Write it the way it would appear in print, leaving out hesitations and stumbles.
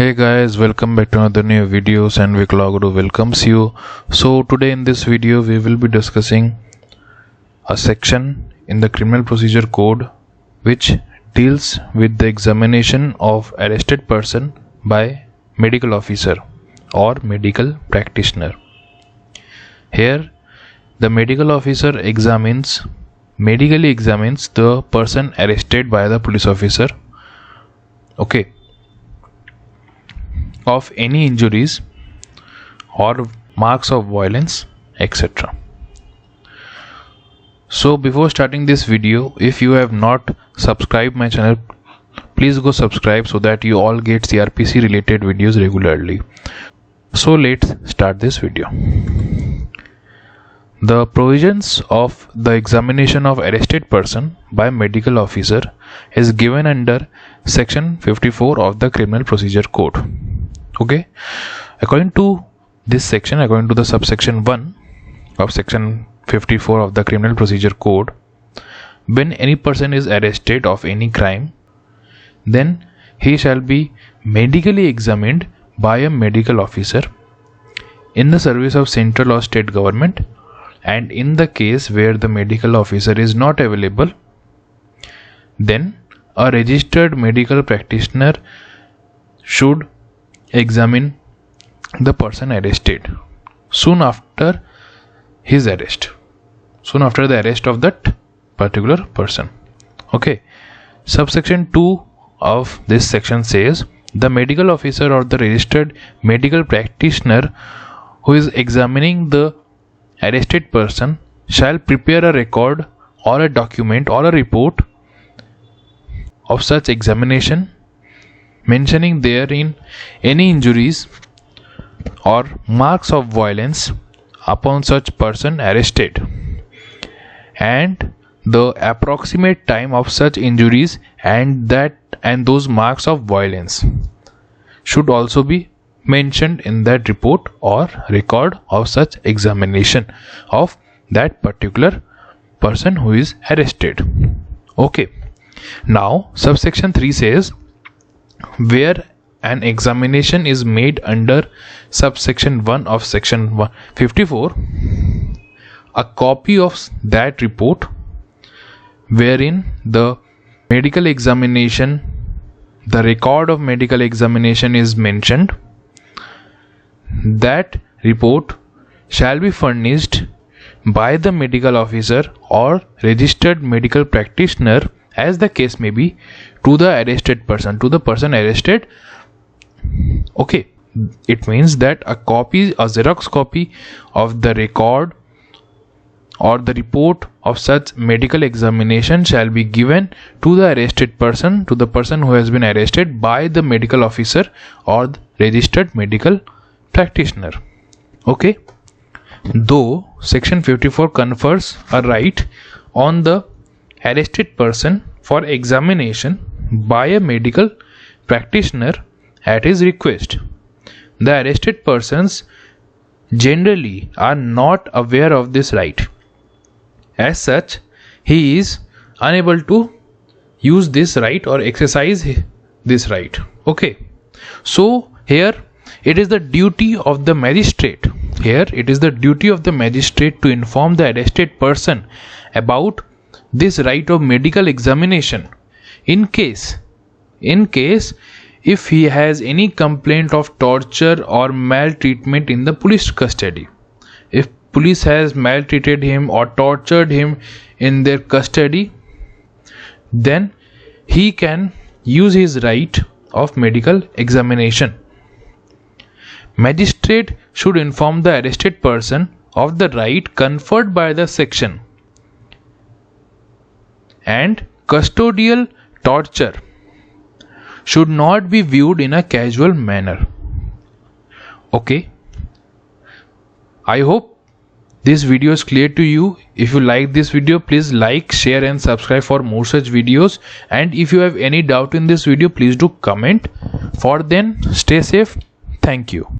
Hey guys, welcome back to another new videos, and LawGuru welcomes you. So today in this video we will be discussing a section in the criminal procedure code which deals with the examination of arrested person by medical officer or medical practitioner. Here the medical officer medically examines the person arrested by the police officer, of any injuries or marks of violence, etc. So before starting this video, if you have not subscribed my channel, please go subscribe so that you all get crpc related videos regularly. So let's start this video. The provisions of the examination of arrested person by medical officer is given under section 54 of the criminal procedure code. According to this section, according to the subsection 1 of section 54 of the criminal procedure code, when any person is arrested of any crime, then he shall be medically examined by a medical officer in the service of central or state government, and in the case where the medical officer is not available, then a registered medical practitioner should examine the person arrested soon after the arrest of that particular person. Subsection 2 of this section says the medical officer or the registered medical practitioner who is examining the arrested person shall prepare a record or a document or a report of such examination, mentioning therein any injuries or marks of violence upon such person arrested, and the approximate time of such injuries and those marks of violence should also be mentioned in that report or record of such examination of that particular person who is arrested. Now subsection 3 says, where an examination is made under subsection 1 of section 54, a copy of that report wherein the medical examination, the record of medical examination is mentioned, that report shall be furnished by the medical officer or registered medical practitioner, as the case may be, to the person arrested. It means that a Xerox copy of the record or the report of such medical examination shall be given to the arrested person, to the person who has been arrested by the medical officer or the registered medical practitioner. Though section 54 confers a right on the arrested person for examination by a medical practitioner at his request, the arrested persons generally are not aware of this right. As such, he is unable to use this right or exercise this right. So here it is the duty of the magistrate to inform the arrested person about this right of medical examination in case if he has any complaint of torture or maltreatment in the police custody. If police has maltreated him or tortured him in their custody, then he can use his right of medical examination. Magistrate should inform the arrested person of the right conferred by the section, and custodial torture should not be viewed in a casual manner. I hope this video is clear to you. If you like this video, please like, share and subscribe for more such videos, and if you have any doubt in this video, please do comment. For then, stay safe. Thank you.